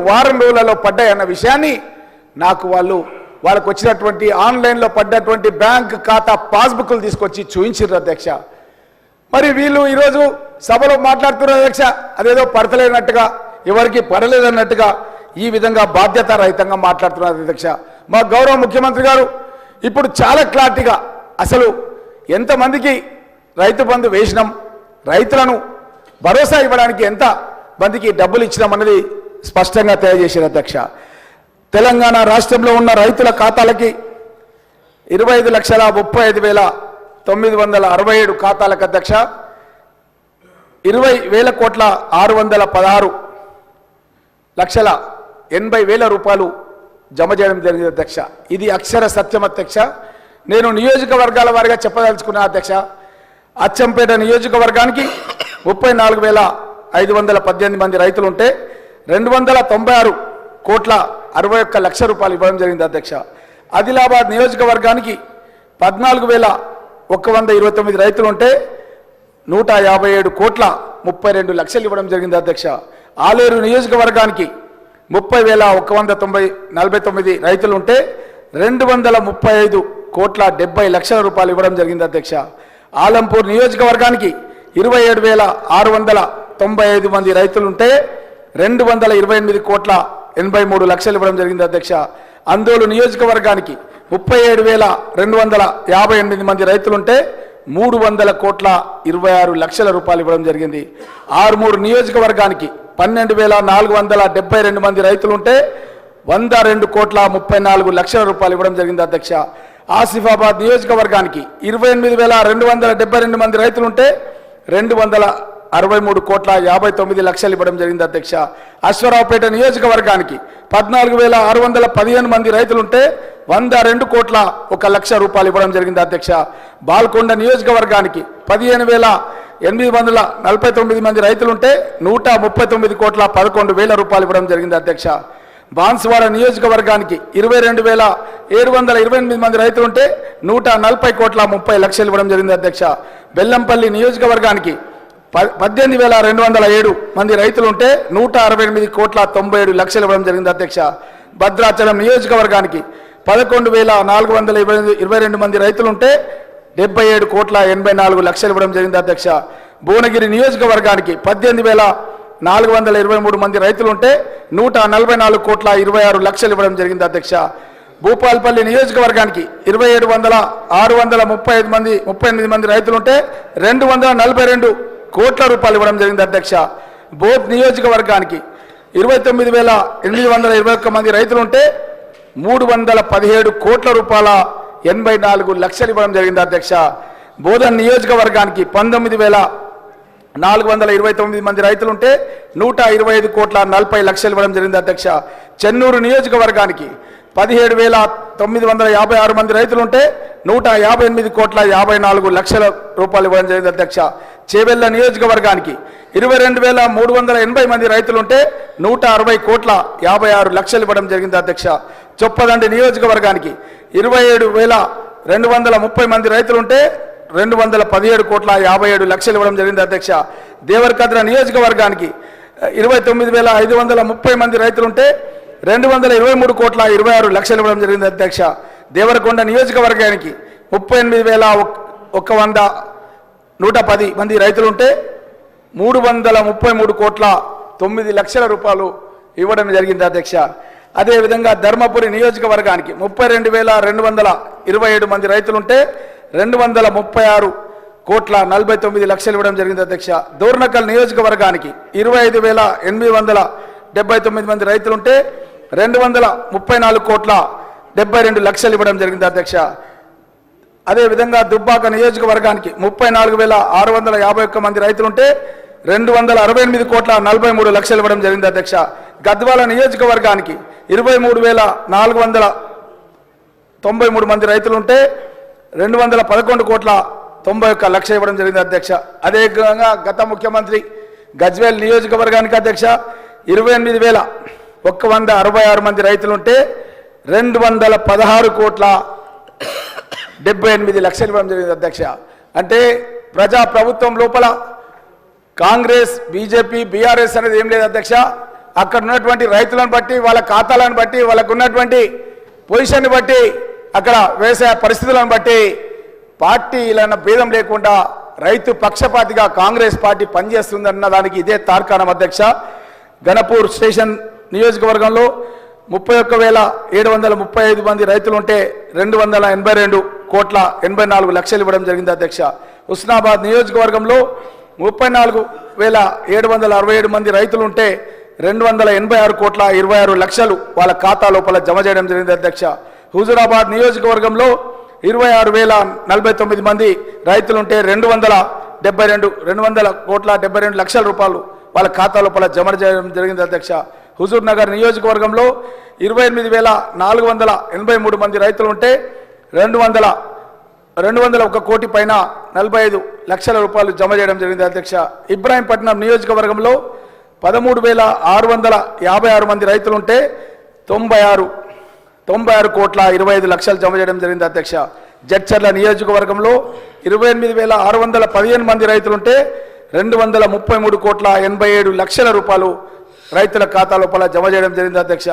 వారం రోజులలో పడ్డాయన్న విషయాన్ని నాకు వాళ్ళకు వచ్చినటువంటి ఆన్లైన్లో పడ్డటువంటి బ్యాంక్ ఖాతా పాస్బుక్లు తీసుకొచ్చి చూపించారు అధ్యక్ష. మరి వీళ్ళు ఈరోజు సభలో మాట్లాడుతున్నారు అధ్యక్ష, అదేదో పడతలేనట్టుగా, ఎవరికి పడలేదన్నట్టుగా ఈ విధంగా బాధ్యత రహితంగా మాట్లాడుతున్నారు అధ్యక్ష. మా గౌరవ ముఖ్యమంత్రి గారు ఇప్పుడు చాలా క్లారిటీగా అసలు ఎంతమందికి రైతు బంధు వేసినాం, రైతులను భరోసా ఇవ్వడానికి ఎంత మందికి డబ్బులు ఇచ్చినాం అన్నది స్పష్టంగా తెలియజేశారు అధ్యక్ష. తెలంగాణ రాష్ట్రంలో ఉన్న రైతుల ఖాతాలకి 25,35,967 ఖాతాలకు అధ్యక్ష 20,616,80,000 రూపాయలు జమ చేయడం జరిగింది అధ్యక్ష. ఇది అక్షర సత్యం అధ్యక్ష. నేను నియోజకవర్గాల వారిగా చెప్పదలుచుకున్నా అధ్యక్ష. అచ్చంపేట నియోజకవర్గానికి 34,518 మంది రైతులు ఉంటే 296,61 రూపాయలు ఇవ్వడం జరిగింది అధ్యక్ష. ఆదిలాబాద్ నియోజకవర్గానికి 14,129 రైతులు ఉంటే 157,32 ఇవ్వడం జరిగింది అధ్యక్ష. ఆలేరు నియోజకవర్గానికి 30,149 రైతులు ఉంటే 235,70,00,000 రూపాయలు ఇవ్వడం జరిగింది అధ్యక్ష. ఆలంపూర్ నియోజకవర్గానికి 27,695 మంది రైతులు ఉంటే 228,83,00,000 ఇవ్వడం జరిగింది అధ్యక్ష. అందోలు నియోజకవర్గానికి 37,258 మంది రైతులుంటే 300,26,00,000 రూపాయలు ఇవ్వడం జరిగింది. ఆర్మూరు నియోజకవర్గానికి 12,472 మంది రైతులుంటే 102,34,00,000 రూపాయలు ఇవ్వడం జరిగింది అధ్యక్ష. ఆసిఫాబాద్ నియోజకవర్గానికి 28,272 మంది రైతులుంటే 263,59,00,000 ఇవ్వడం జరిగింది అధ్యక్ష. అశ్వరావుపేట నియోజకవర్గానికి 14,615 మంది రైతులుంటే 102,01,00,000 రూపాయలు ఇవ్వడం జరిగింది అధ్యక్ష. బాల్కొండ నియోజకవర్గానికి 15,849 మంది రైతులుంటే 139,11,00,000 రూపాయలు ఇవ్వడం జరిగింది అధ్యక్ష. బాన్సువాడ నియోజకవర్గానికి 22,728 మంది రైతులుంటే 140,30,00,000 ఇవ్వడం జరిగింది అధ్యక్ష. బెల్లంపల్లి నియోజకవర్గానికి 18,207 మంది రైతులుంటే 168,97,00,000 ఇవ్వడం జరిగింది అధ్యక్ష. భద్రాచలం నియోజకవర్గానికి 11,422 మంది రైతులుంటే 77,84,00,000 ఇవ్వడం జరిగింది అధ్యక్ష. భువనగిరి నియోజకవర్గానికి 18,423 మంది రైతులుంటే 144,26,00,000 ఇవ్వడం జరిగింది అధ్యక్ష. భూపాల్పల్లి నియోజకవర్గానికి 27,638 మంది రైతులుంటే 242 కోట్ల రూపాయలు ఇవ్వడం జరిగింది అధ్యక్ష. బోధ్ నియోజకవర్గానికి 29,821 మంది రైతులుంటే 317,84,00,000 ఇవ్వడం జరిగింది అధ్యక్ష. బోధన్ నియోజకవర్గానికి 19,429 మంది రైతులుంటే 125,40,00,000 ఇవ్వడం జరిగింది అధ్యక్ష. చెన్నూరు నియోజకవర్గానికి 17,956 మంది రైతులుంటే 158,54,00,000 రూపాయలు ఇవ్వడం జరిగింది అధ్యక్ష. చేవెళ్ల నియోజకవర్గానికి 22,380 మంది రైతులుంటే 160,56,00,000 ఇవ్వడం జరిగింది అధ్యక్ష. చొప్పదండి నియోజకవర్గానికి 27,230 మంది రైతులుంటే 217,57,00,000 ఇవ్వడం జరిగింది అధ్యక్ష. దేవరకద్ర నియోజకవర్గానికి 29,530 మంది రైతులుంటే 223,26,00,000 ఇవ్వడం జరిగింది అధ్యక్ష. దేవరకొండ నియోజకవర్గానికి 38,110 మంది రైతులుంటే 333,09,00,000 రూపాయలు ఇవ్వడం జరిగింది అధ్యక్ష. అదేవిధంగా ధర్మపురి నియోజకవర్గానికి 32,227 మంది రైతులుంటే 236,49,00,000 ఇవ్వడం జరిగింది అధ్యక్ష. దోర్నకల్ నియోజకవర్గానికి 25,879 మంది రైతులుంటే 234,72,00,000 ఇవ్వడం జరిగింది అధ్యక్ష. అదేవిధంగా దుబ్బాక నియోజకవర్గానికి 34,651 మంది రైతులుంటే 268,43,00,000 ఇవ్వడం జరిగింది అధ్యక్ష. గద్వాల నియోజకవర్గానికి 23,493 మంది రైతులుంటే 211,91,00,000 ఇవ్వడం జరిగింది అధ్యక్ష. అదేవిధంగా గత ముఖ్యమంత్రి గజ్వేల్ నియోజకవర్గానికి అధ్యక్ష 28,166 మంది రైతులుంటే 216,78,00,000 ఇవ్వడం జరిగింది అధ్యక్ష. అంటే ప్రజాప్రభుత్వం లోపల కాంగ్రెస్ బీజేపీ బీఆర్ఎస్ అనేది ఏం లేదు అధ్యక్ష. అక్కడ ఉన్నటువంటి రైతులను బట్టి వాళ్ళ ఖాతాలను బట్టి వాళ్ళకు ఉన్నటువంటి పొజిషన్ని బట్టి అక్కడ వ్యవసాయ పరిస్థితులను బట్టి పార్టీలను భేదం లేకుండా రైతు పక్షపాతిగా కాంగ్రెస్ పార్టీ పనిచేస్తుందన్న దానికి ఇదే తార్కాణం అధ్యక్ష. గణపూర్ స్టేషన్ నియోజకవర్గంలో 31,735 మంది రైతులు ఉంటే 282 కోట్ల 84 లక్షలు ఇవ్వడం జరిగింది అధ్యక్ష. హుస్నాబాద్ నియోజకవర్గంలో 34,767 మంది రైతులు ఉంటే 286 కోట్ల 26 లక్షలు వాళ్ళ ఖాతా లోపల జమ చేయడం జరిగింది అధ్యక్ష. హుజూరాబాద్ నియోజకవర్గంలో 26,049 మంది రైతులు ఉంటే 200 కోట్ల 72 లక్షల రూపాయలు వాళ్ళ ఖాతా లోపల జమ చేయడం జరిగింది అధ్యక్ష. హుజూర్ నగర్ నియోజకవర్గంలో 28,483 మంది రైతులు ఉంటే 201 కోటి పైన 45 లక్షల రూపాయలు జమ చేయడం జరిగింది అధ్యక్ష. ఇబ్రాహీంపట్నం నియోజకవర్గంలో 13,656 మంది రైతులు ఉంటే 96 కోట్ల 25 లక్షలు జమ చేయడం జరిగింది అధ్యక్ష. జడ్చర్ల నియోజకవర్గంలో 28,615 మంది రైతులుంటే 233 కోట్ల 87 లక్షల రూపాయలు రైతుల ఖాతా లోపల జమ చేయడం జరిగింది అధ్యక్ష.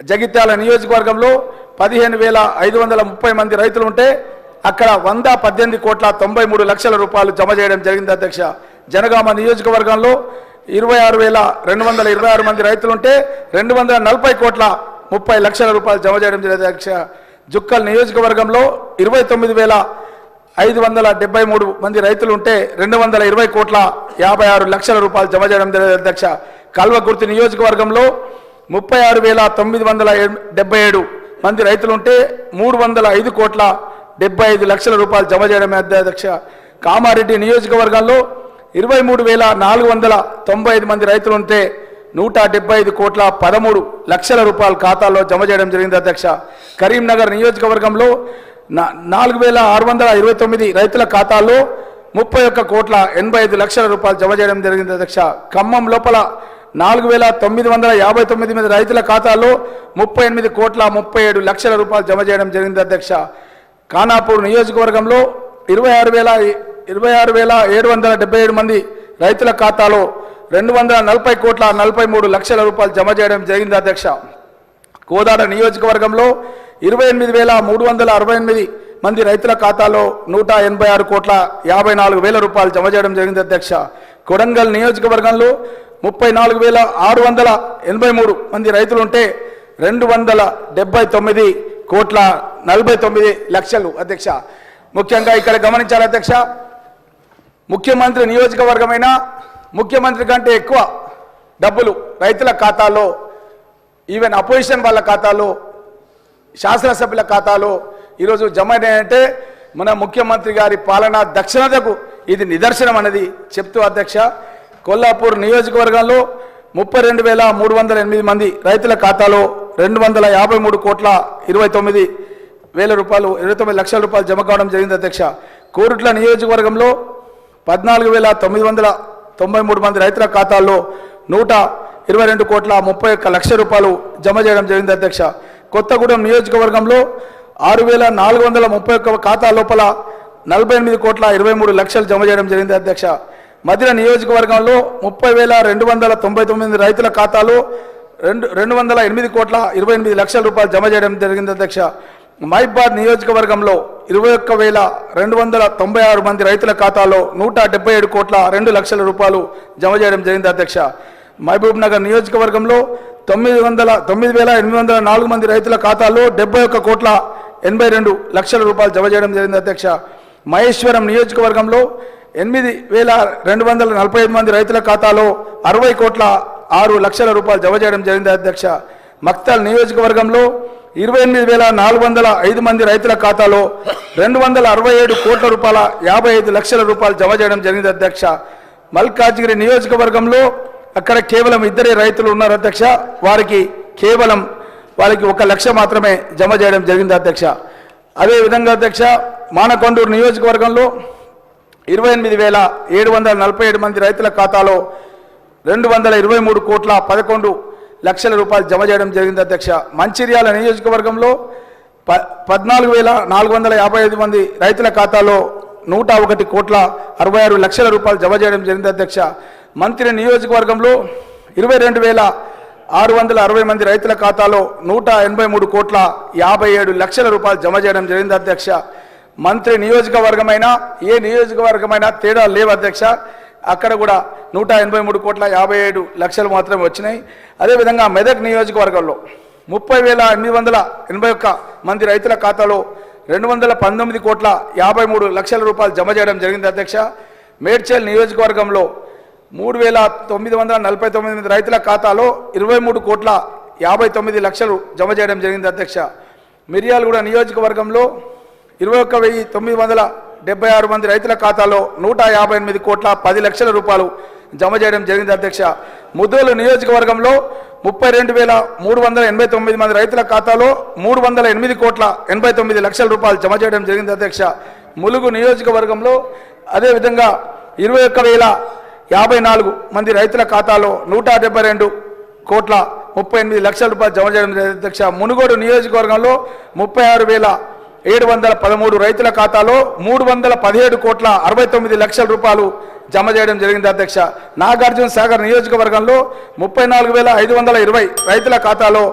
జగిత్యాల నియోజకవర్గంలో 15,530 మంది రైతులు ఉంటే అక్కడ 118 కోట్ల 93 లక్షల రూపాయలు జమ చేయడం జరిగింది అధ్యక్ష. జనగామ నియోజకవర్గంలో 26,226 మంది రైతులు ఉంటే 240 కోట్ల 30 లక్షల రూపాయలు జమ చేయడం జరిగింది అధ్యక్ష. జుక్కల్ నియోజకవర్గంలో 29,573 మంది రైతులు ఉంటే 220 కోట్ల 56 లక్షల రూపాయలు జమ చేయడం జరిగింది అధ్యక్ష. కల్వకుర్తి నియోజకవర్గంలో 36,977 మంది రైతులు ఉంటే 305 కోట్ల 75 లక్షల రూపాయలు జమ చేయడం అధ్యక్ష. కామారెడ్డి నియోజకవర్గంలో 23,495 మంది రైతులు ఉంటే 175 కోట్ల 13 లక్షల రూపాయల ఖాతాలో జమ చేయడం జరిగింది అధ్యక్ష. కరీంనగర్ నియోజకవర్గంలో 4,629 రైతుల ఖాతాలో 31 కోట్ల 85 లక్షల రూపాయలు జమ చేయడం జరిగింది అధ్యక్ష. ఖమ్మం లోపల 4,959 మంది రైతుల ఖాతాలో 38 కోట్ల 37 లక్షల రూపాయలు జమ చేయడం జరిగింది అధ్యక్ష. ఖానాపూర్ నియోజకవర్గంలో 26,777 మంది రైతుల ఖాతాలో 240 కోట్ల 43 లక్షల రూపాయలు జమ చేయడం జరిగింది అధ్యక్ష. కోదాడ నియోజకవర్గంలో 28,368 మంది రైతుల ఖాతాలో 186 కోట్ల 54 వేల రూపాయలు జమ చేయడం జరిగింది అధ్యక్ష. కొడంగల్ నియోజకవర్గంలో 34,683 మంది రైతులు ఉంటే 279 కోట్ల 49 లక్షలు అధ్యక్ష. ముఖ్యంగా ఇక్కడ గమనించాలి అధ్యక్ష, ముఖ్యమంత్రి నియోజకవర్గమైన ముఖ్యమంత్రి కంటే ఎక్కువ డబ్బులు రైతుల ఖాతాలో, ఈవెన్ అపోజిషన్ వాళ్ళ ఖాతాలో, శాసనసభ్యుల ఖాతాలో ఈరోజు జమ అయినాయంటే మన ముఖ్యమంత్రి గారి పాలనా దక్షిణతకు ఇది నిదర్శనం అనేది చెప్తూ అధ్యక్ష, కొల్లాపూర్ నియోజకవర్గంలో 32,308 మంది రైతుల ఖాతాలో 253 కోట్ల 29 వేల రూపాయలు 29 లక్షల రూపాయలు జమ కావడం జరిగింది అధ్యక్ష. కోరుట్ల నియోజకవర్గంలో 14,993 మంది రైతుల ఖాతాల్లో 122 కోట్ల 31 లక్షల రూపాయలు జమ చేయడం జరిగింది అధ్యక్ష. కొత్తగూడెం నియోజకవర్గంలో 6,431 ఖాతా లోపల 48 కోట్ల 23 లక్షలు జమ చేయడం జరిగింది అధ్యక్ష. మధిర నియోజకవర్గంలో 30,299 రైతుల ఖాతాలో 208 కోట్ల 28 లక్షల రూపాయలు జమ చేయడం జరిగింది అధ్యక్ష. మహబూబాద్ నియోజకవర్గంలో 21,296 మంది రైతుల ఖాతాలో 177 కోట్ల 2 లక్షల రూపాయలు జమ చేయడం జరిగింది అధ్యక్ష. మహబూబ్ నగర్ నియోజకవర్గంలో 9,804 మంది రైతుల ఖాతాలో 71 కోట్ల 82 లక్షల రూపాయలు జమ చేయడం జరిగింది అధ్యక్ష. మహేశ్వరం నియోజకవర్గంలో 8,245 మంది రైతుల ఖాతాలో 60 కోట్ల 6 లక్షల రూపాయలు జమ చేయడం జరిగింది అధ్యక్ష. మక్తల్ నియోజకవర్గంలో 28,405 మంది రైతుల ఖాతాలో 267 కోట్ల రూపాయల 55 లక్షల రూపాయలు జమ చేయడం జరిగింది అధ్యక్ష. మల్కాజ్గిరి నియోజకవర్గంలో అక్కడ కేవలం 2 రైతులు ఉన్నారు అధ్యక్ష, వారికి 1 లక్ష మాత్రమే జమ చేయడం జరిగింది అధ్యక్ష. అదేవిధంగా అధ్యక్ష, మానకొండూరు నియోజకవర్గంలో 28,747 మంది రైతుల ఖాతాలో 223 కోట్ల 11 లక్షల రూపాయలు జమ చేయడం జరిగింది అధ్యక్ష. మంచిర్యాల నియోజకవర్గంలో 14,455 మంది రైతుల ఖాతాలో 101 కోట్ల 66 లక్షల రూపాయలు జమ చేయడం జరిగింది అధ్యక్ష. మంత్రి నియోజకవర్గంలో 660 మంది రైతుల ఖాతాలో 183 కోట్ల 57 లక్షల రూపాయలు జమ చేయడం జరిగింది అధ్యక్ష. మంత్రి నియోజకవర్గమైనా ఏ నియోజకవర్గమైనా తేడా లేవు అధ్యక్ష. అక్కడ కూడా 183 కోట్ల 57 లక్షలు మాత్రమే వచ్చినాయి. అదేవిధంగా మెదక్ నియోజకవర్గంలో 30,881 మంది రైతుల ఖాతాలో 219 కోట్ల 53 లక్షల రూపాయలు జమ చేయడం జరిగింది అధ్యక్ష. మేడ్చల్ నియోజకవర్గంలో 3,949 మంది రైతుల ఖాతాలో 23 కోట్ల 59 లక్షలు జమ చేయడం జరిగింది అధ్యక్ష. మిర్యాలగూడ నియోజకవర్గంలో 21,976 మంది రైతుల ఖాతాలో 158 కోట్ల 10 లక్షల రూపాయలు జమ చేయడం జరిగింది అధ్యక్ష. ముదోలు నియోజకవర్గంలో 32,389 మంది రైతుల ఖాతాలో 308 కోట్ల 89 లక్షల రూపాయలు జమ చేయడం జరిగింది అధ్యక్ష. ములుగు నియోజకవర్గంలో అదేవిధంగా 21,054 మంది రైతుల ఖాతాలో 172 కోట్ల 38 లక్షల రూపాయలు జమ చేయడం జరిగింది అధ్యక్ష. మునుగోడు నియోజకవర్గంలో 36,713 రైతుల ఖాతాలో 317 కోట్ల 69 లక్షల రూపాయలు జమ చేయడం జరిగింది అధ్యక్ష. నాగార్జున సాగర్ నియోజకవర్గంలో 34,520 రైతుల ఖాతాలో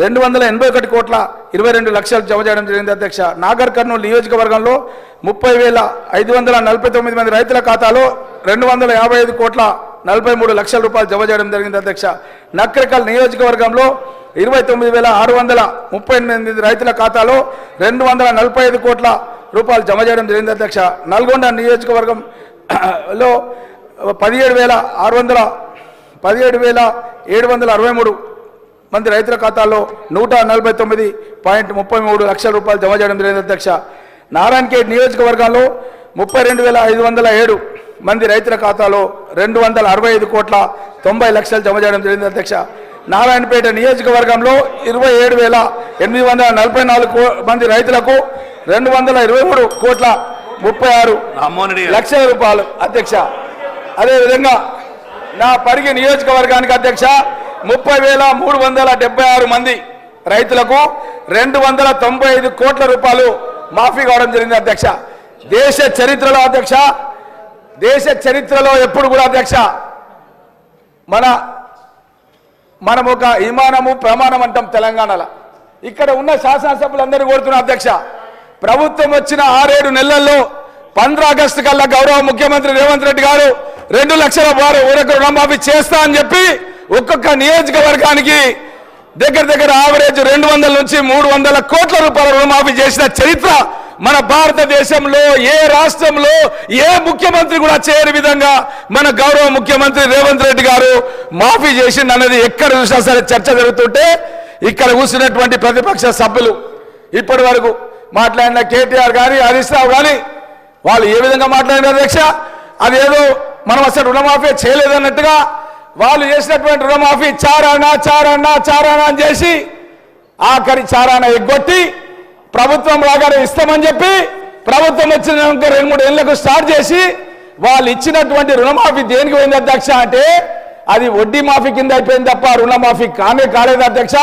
281 కోట్ల 22 లక్షలు జమ చేయడం జరిగింది అధ్యక్ష. నాగర్ కర్నూలు నియోజకవర్గంలో 30,549 మంది రైతుల ఖాతాలో 255 కోట్ల 43 లక్షల రూపాయలు జమ చేయడం జరిగింది అధ్యక్ష. నక్రికల్ నియోజకవర్గంలో 29,638 రైతుల ఖాతాలో 245 కోట్ల రూపాయలు జమ చేయడం జరిగింది అధ్యక్ష. నల్గొండ నియోజకవర్గంలో 17,763 మంది రైతుల ఖాతాలో 149.33 లక్షల రూపాయలు జమ చేయడం జరిగింది అధ్యక్ష. నారాయణఖేడ్ నియోజకవర్గంలో 32,507 మంది రైతుల ఖాతాలో 265 కోట్ల 90 లక్షలు జమ చేయడం జరిగింది అధ్యక్ష. నారాయణపేట నియోజకవర్గంలో 27,844 మంది రైతులకు 223 కోట్ల 36 లక్షల రూపాయలు అధ్యక్ష. అదేవిధంగా నా పరిగి నియోజకవర్గానికి అధ్యక్ష 30,376 మంది రైతులకు 295 కోట్ల రూపాయలు మాఫీ కావడం జరిగింది అధ్యక్ష. దేశ చరిత్రలో ఎప్పుడు కూడా అధ్యక్ష మనం ఒక ఇమానము ప్రమాణం అంటాం తెలంగాణలో. ఇక్కడ ఉన్న శాసనసభ్యులందరూ కోరుతున్న అధ్యక్ష, ప్రభుత్వం వచ్చిన 6-7 నెలల్లో 15 ఆగస్టు కల్లా గౌరవ ముఖ్యమంత్రి రేవంత్ రెడ్డి గారు 2 లక్షల ఊరకు రుణమాఫీ చేస్తా అని చెప్పి ఒక్కొక్క నియోజకవర్గానికి దగ్గర ఆవరేజ్ 200 నుంచి 300 కోట్ల రూపాయల రుణమాఫీ చేసిన చరిత్ర మన భారతదేశంలో ఏ రాష్ట్రంలో ఏ ముఖ్యమంత్రి కూడా చేయని విధంగా మన గౌరవ ముఖ్యమంత్రి రేవంత్ రెడ్డి గారు మాఫీ చేసింది అన్నది ఎక్కడ చూసినా సరే చర్చ జరుగుతుంటే ఇక్కడ కూర్చున్నటువంటి ప్రతిపక్ష సభ్యులు ఇప్పటి వరకు మాట్లాడిన కేటీఆర్ కానీ హరీష్ రావు కానీ వాళ్ళు ఏ విధంగా మాట్లాడిన అధ్యక్ష, అదేదో మనం అసలు రుణమాఫీ చేయలేదన్నట్టుగా వాళ్ళు చేసినటువంటి రుణమాఫీ చారానా అని చేసి ఆఖరి చారానా ఎగ్గొట్టి ప్రభుత్వం రాగానే ఇస్తామని చెప్పి ప్రభుత్వం వచ్చిన 2-3 ఏళ్లకు స్టార్ట్ చేసి వాళ్ళు ఇచ్చినటువంటి రుణమాఫీ దేనికి పోయింది అధ్యక్ష అంటే అది వడ్డీ మాఫీ కింద అయిపోయింది తప్ప రుణమాఫీ కాలేదు అధ్యక్ష.